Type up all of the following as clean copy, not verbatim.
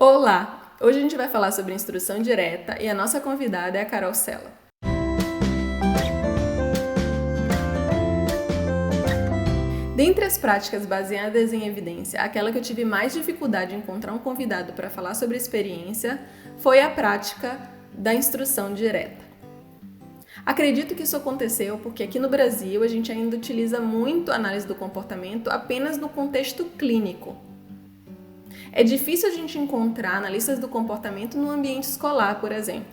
Olá! Hoje a gente vai falar sobre instrução direta e a nossa convidada é a Carol Sella. Dentre as práticas baseadas em evidência, aquela que eu tive mais dificuldade em encontrar um convidado para falar sobre experiência foi a prática da instrução direta. Acredito que isso aconteceu porque aqui no Brasil a gente ainda utiliza muito a análise do comportamento apenas no contexto clínico. É difícil a gente encontrar analistas do comportamento no ambiente escolar, por exemplo.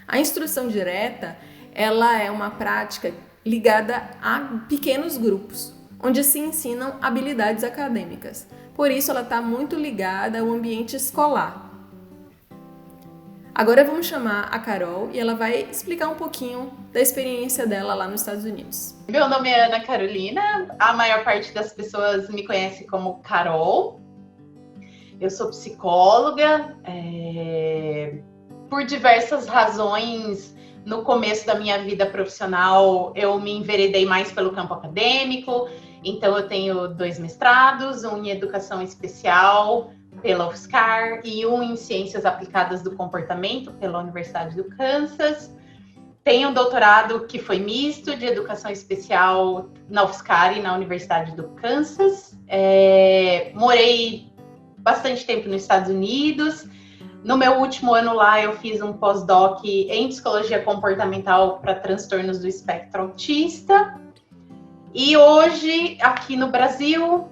A instrução direta, ela é uma prática ligada a pequenos grupos, onde se ensinam habilidades acadêmicas. Por isso, ela está muito ligada ao ambiente escolar. Agora vamos chamar a Carol e ela vai explicar um pouquinho da experiência dela lá nos Estados Unidos. Meu nome é Ana Carolina, a maior parte das pessoas me conhece como Carol. Eu sou psicóloga, por diversas razões, no começo da minha vida profissional, eu me enveredei mais pelo campo acadêmico, então eu tenho 2 mestrados, um em Educação Especial pela UFSCar e um em Ciências Aplicadas do Comportamento pela Universidade do Kansas. Tenho um doutorado que foi misto de Educação Especial na UFSCar e na Universidade do Kansas. Morei bastante tempo nos Estados Unidos. No meu último ano lá, eu fiz um pós-doc em Psicologia Comportamental para transtornos do espectro autista. E hoje, aqui no Brasil,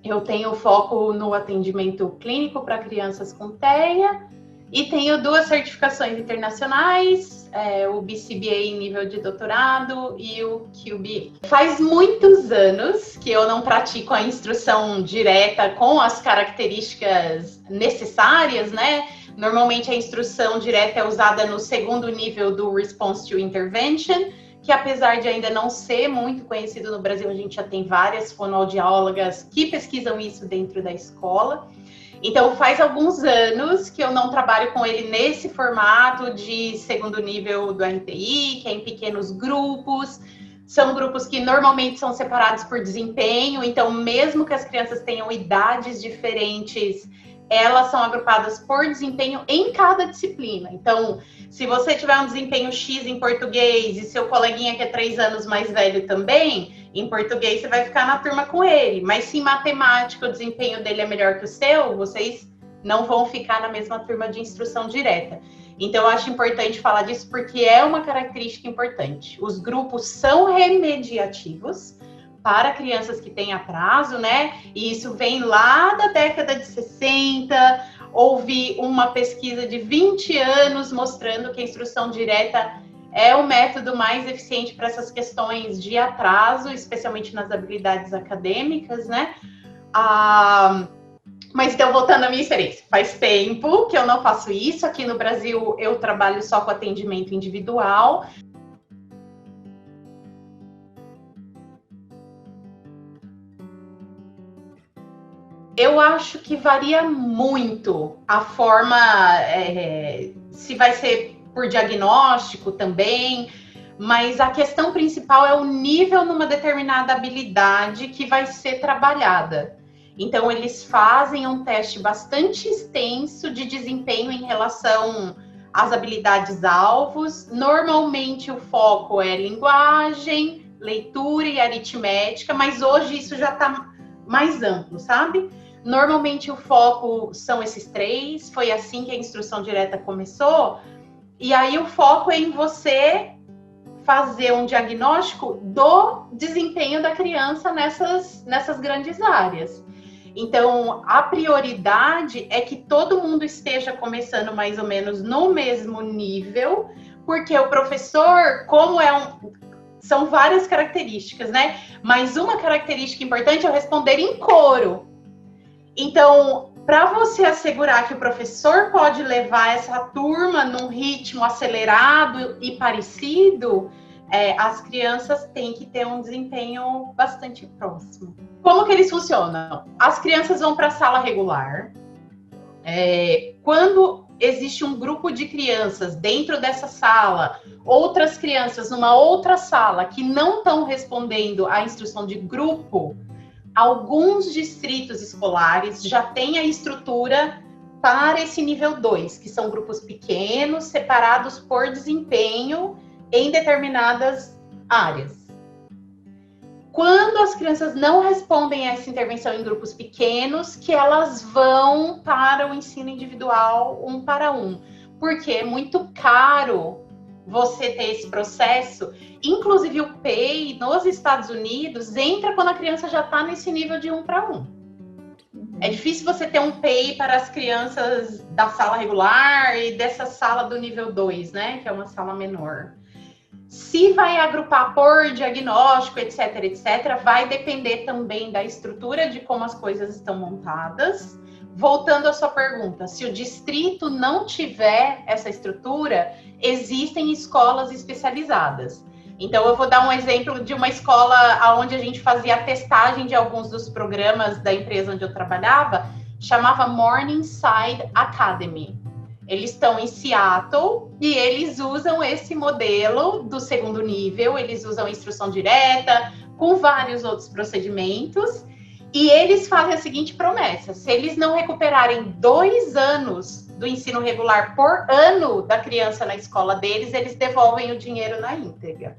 eu tenho foco no atendimento clínico para crianças com TEA e tenho 2 certificações internacionais, o BCBA em nível de doutorado e o QBA. Faz muitos anos que eu não pratico a instrução direta com as características necessárias, né? Normalmente a instrução direta é usada no 2º nível do Response to Intervention, que apesar de ainda não ser muito conhecido no Brasil, a gente já tem várias fonoaudiólogas que pesquisam isso dentro da escola. Então, faz alguns anos que eu não trabalho com ele nesse formato de 2º nível do RTI, que é em pequenos grupos. São grupos que normalmente são separados por desempenho, então mesmo que as crianças tenham idades diferentes, elas são agrupadas por desempenho em cada disciplina. Então, se você tiver um desempenho X em português e seu coleguinha que é 3 anos mais velho também, em português você vai ficar na turma com ele. Mas se em matemática o desempenho dele é melhor que o seu, vocês não vão ficar na mesma turma de instrução direta. Então, eu acho importante falar disso porque é uma característica importante. Os grupos são remediativos para crianças que têm atraso, né? E isso vem lá da década de 60. Houve uma pesquisa de 20 anos mostrando que a instrução direta é o método mais eficiente para essas questões de atraso, especialmente nas habilidades acadêmicas, né? Mas então, voltando à minha experiência, faz tempo que eu não faço isso. Aqui no Brasil, eu trabalho só com atendimento individual. Eu acho que varia muito a forma, se vai ser por diagnóstico também, mas a questão principal é o nível numa determinada habilidade que vai ser trabalhada. Então, eles fazem um teste bastante extenso de desempenho em relação às habilidades-alvos. Normalmente, o foco é linguagem, leitura e aritmética, mas hoje isso já está mais amplo, sabe? Normalmente, o foco são esses 3. Foi assim que a instrução direta começou. E aí, o foco é em você fazer um diagnóstico do desempenho da criança nessas grandes áreas. Então, a prioridade é que todo mundo esteja começando mais ou menos no mesmo nível, porque o professor, são várias características, né? Mas uma característica importante é o responder em coro. Então, para você assegurar que o professor pode levar essa turma num ritmo acelerado e parecido, as crianças têm que ter um desempenho bastante próximo. Como que eles funcionam? As crianças vão para a sala regular. Quando existe um grupo de crianças dentro dessa sala, outras crianças numa outra sala que não estão respondendo à instrução de grupo, alguns distritos escolares já têm a estrutura para esse nível 2, que são grupos pequenos, separados por desempenho em determinadas áreas. Quando as crianças não respondem a essa intervenção em grupos pequenos, que elas vão para o ensino individual 1 para 1, porque é muito caro você ter esse processo. Inclusive o PEI nos Estados Unidos entra quando a criança já está nesse nível de 1 para 1. É difícil você ter um PEI para as crianças da sala regular e dessa sala do nível 2, né? Que é uma sala menor. Se vai agrupar por diagnóstico, etc, etc, vai depender também da estrutura de como as coisas estão montadas. Voltando à sua pergunta, se o distrito não tiver essa estrutura, existem escolas especializadas. Então, eu vou dar um exemplo de uma escola onde a gente fazia a testagem de alguns dos programas da empresa onde eu trabalhava, chamava Morningside Academy. Eles estão em Seattle e eles usam esse modelo do segundo nível, eles usam instrução direta, com vários outros procedimentos, e eles fazem a seguinte promessa: se eles não recuperarem 2 anos do ensino regular por ano da criança na escola deles, eles devolvem o dinheiro na íntegra.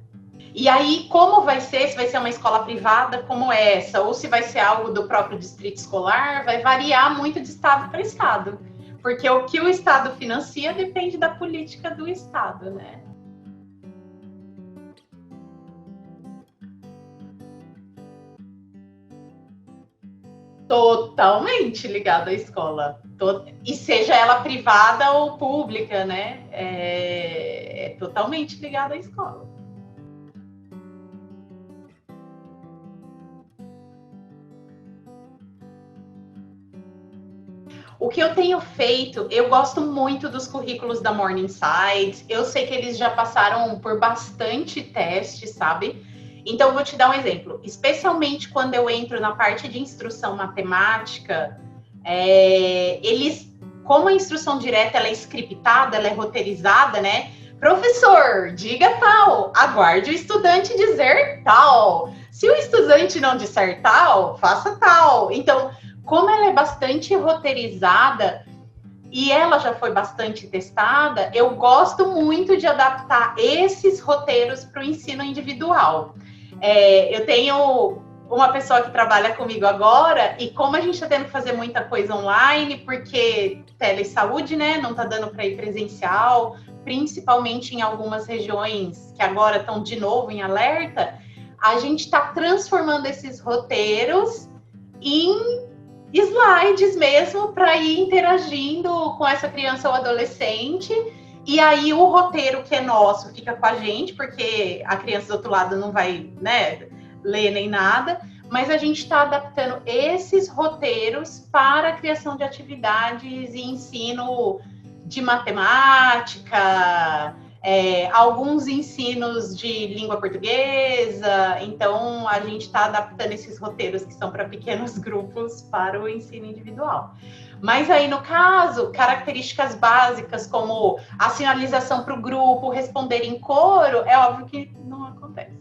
E aí, como vai ser? Se vai ser uma escola privada como essa, ou se vai ser algo do próprio distrito escolar, vai variar muito de estado para estado. Porque o que o estado financia depende da política do estado, né? Totalmente ligado à escola. E seja ela privada ou pública, né? É totalmente ligado à escola. O que eu tenho feito, eu gosto muito dos currículos da Morningside. Eu sei que eles já passaram por bastante teste, sabe? Então, vou te dar um exemplo. Especialmente quando eu entro na parte de instrução matemática, eles, como a instrução direta ela é scriptada, ela é roteirizada, né? Professor, diga tal, aguarde o estudante dizer tal. Se o estudante não disser tal, faça tal. Então, como ela é bastante roteirizada e ela já foi bastante testada, eu gosto muito de adaptar esses roteiros para o ensino individual. Eu tenho uma pessoa que trabalha comigo agora e como a gente está tendo que fazer muita coisa online, porque telesaúde, né, não está dando para ir presencial, principalmente em algumas regiões que agora estão de novo em alerta, a gente está transformando esses roteiros em slides mesmo para ir interagindo com essa criança ou adolescente. E aí o roteiro que é nosso fica com a gente, porque a criança do outro lado não vai, né, ler nem nada, mas a gente está adaptando esses roteiros para a criação de atividades e ensino de matemática, alguns ensinos de língua portuguesa. Então, a gente está adaptando esses roteiros que são para pequenos grupos para o ensino individual. Mas aí, no caso, características básicas como a sinalização para o grupo, responder em coro, é óbvio que não acontece.